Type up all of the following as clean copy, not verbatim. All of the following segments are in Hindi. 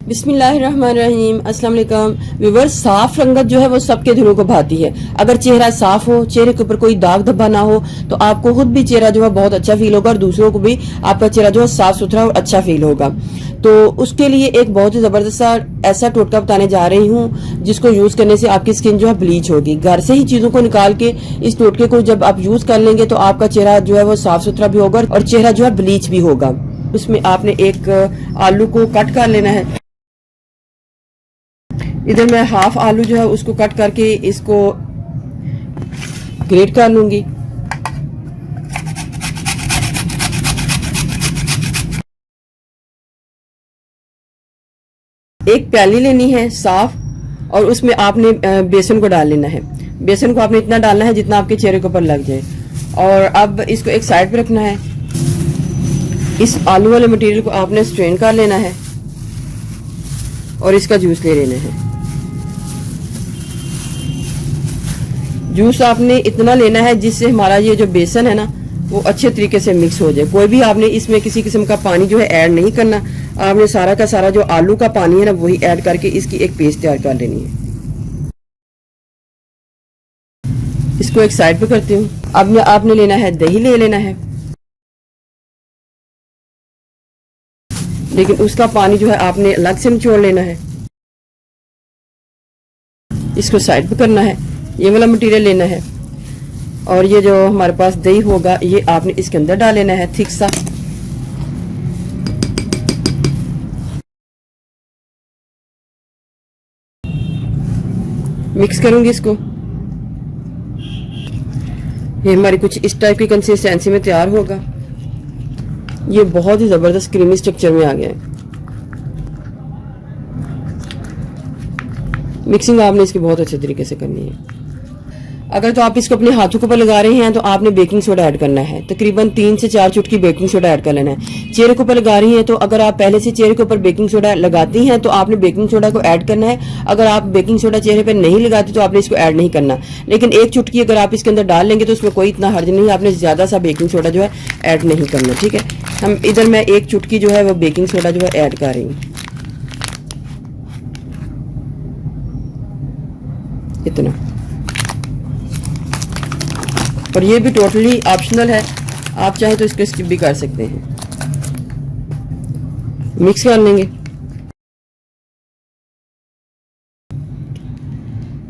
बिस्मिल्लाहिर्रहमानिर्रहीम, अस्सलाम वालेकुम व्यूअर्स। साफ रंगत जो है वो सबके दिलों को भाती है। अगर चेहरा साफ हो, चेहरे के ऊपर कोई दाग धब्बा ना हो, तो आपको खुद भी चेहरा जो है बहुत अच्छा फील होगा और दूसरों को भी आपका चेहरा जो है साफ सुथरा और अच्छा फील होगा। तो उसके लिए एक बहुत ही जबरदस्त ऐसा टोटका बताने जा रही हूँ जिसको यूज करने से आपकी स्किन जो है ब्लीच होगी। घर से ही चीजों को निकाल के इस टोटके को जब आप यूज कर लेंगे तो आपका चेहरा जो है वो साफ सुथरा भी होगा और चेहरा जो है ब्लीच भी होगा। उसमें आपने एक आलू को कट कर लेना है। इधर मैं हाफ आलू जो है उसको कट करके इसको ग्रेट कर लूंगी। एक प्याली लेनी है साफ और उसमें आपने बेसन को डाल लेना है। बेसन को आपने इतना डालना है जितना आपके चेहरे के ऊपर लग जाए। और अब इसको एक साइड पे रखना है। इस आलू वाले मटेरियल को आपने स्ट्रेन कर लेना है और इसका जूस ले लेना है। जूस आपने इतना लेना है जिससे हमारा ये जो बेसन है ना वो अच्छे तरीके से मिक्स हो जाए। कोई भी आपने इसमें किसी किस्म का पानी जो है ऐड नहीं करना। आपने सारा का सारा जो आलू का पानी है ना वही ऐड करके इसकी एक पेस्ट तैयार कर लेनी है। इसको एक साइड पे करती हूँ। अब आपने लेना है दही ले लेना है, लेकिन उसका पानी जो है आपने अलग से निचोड़ लेना है। इसको साइड पे करना है। ये वाला मटेरियल लेना है और ये जो हमारे पास दही होगा ये आपने इसके अंदर डाल लेना है थिक सा। मिक्स करूंगी इसको। ये हमारी कुछ इस टाइप की कंसिस्टेंसी में तैयार होगा। ये बहुत ही जबरदस्त क्रीमी स्ट्रक्चर में आ गया है। मिक्सिंग आपने इसकी बहुत अच्छे तरीके से करनी है। अगर तो आप इसको अपने हाथों के ऊपर लगा रहे हैं तो आपने बेकिंग सोडा ऐड करना है। तकरीबन 3 से 4 चुटकी बेकिंग सोडा ऐड कर लेना है। चेहरे के ऊपर लगा रही हैं तो अगर आप पहले से चेहरे के ऊपर बेकिंग सोडा लगाती हैं तो आपने बेकिंग सोडा को ऐड करना है। अगर आप बेकिंग सोडा चेहरे पर नहीं लगाती तो आपने इसको ऐड नहीं करना। लेकिन 1 चुटकी अगर आप इसके अंदर डाल लेंगे तो उसमें कोई इतना हर्ज नहीं। आपने ज्यादा सा बेकिंग सोडा जो है ऐड नहीं करना, ठीक है। हम इधर मैं 1 चुटकी जो है वो बेकिंग सोडा जो है ऐड कर रही हूँ। इतना। और ये भी टोटली ऑप्शनल है, आप चाहे तो इसको स्किप भी कर सकते हैं। मिक्स कर लेंगे।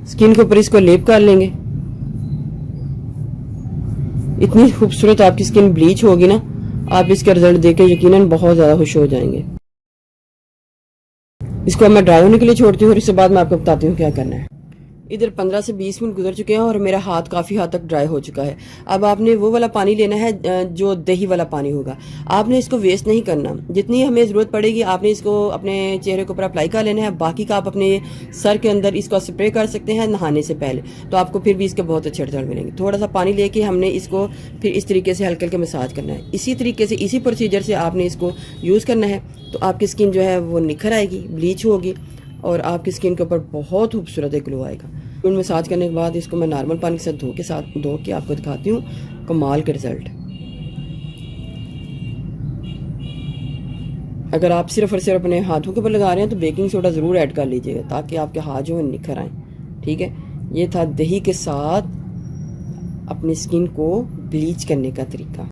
स्किन के ऊपर इसको लेप कर लेंगे। इतनी खूबसूरत आपकी स्किन ब्लीच होगी ना, आप इसका रिजल्ट देकर यकीनन बहुत ज्यादा खुश हो जाएंगे। इसको मैं ड्राई होने के लिए छोड़ती हूँ और इसके बाद मैं आपको बताती हूँ क्या करना है। इधर 15 से 20 मिनट गुजर चुके हैं और मेरा हाथ काफ़ी हद तक ड्राई हो चुका है। अब आपने वो वाला पानी लेना है जो दही वाला पानी होगा। आपने इसको वेस्ट नहीं करना। जितनी हमें ज़रूरत पड़ेगी आपने इसको अपने चेहरे के ऊपर अप्लाई कर लेना है। बाकी का आप अपने सर के अंदर इसको स्प्रे कर सकते हैं नहाने से पहले, तो आपको फिर भी इसके बहुत अच्छे रिजल्ट मिलेंगे। थोड़ा सा पानी लेके हमने इसको फिर इस तरीके से हल्के हल्के मसाज करना है। इसी तरीके से इसी प्रोसीजर से आपने इसको यूज़ करना है तो आपकी स्किन जो है वो निखर आएगी, ब्लीच होगी और आपकी स्किन के ऊपर बहुत खूबसूरत एक ग्लो आएगा। मसाज करने के बाद इसको मैं नॉर्मल पानी के साथ धो के आपको दिखाती हूँ कमाल के रिजल्ट। अगर आप सिर्फ और सिर्फ अपने हाथों के ऊपर लगा रहे हैं तो बेकिंग सोडा ज़रूर ऐड कर लीजिएगा ताकि आपके हाथ जो है निखर आए, ठीक है। ये था दही के साथ अपनी स्किन को ब्लीच करने का तरीका।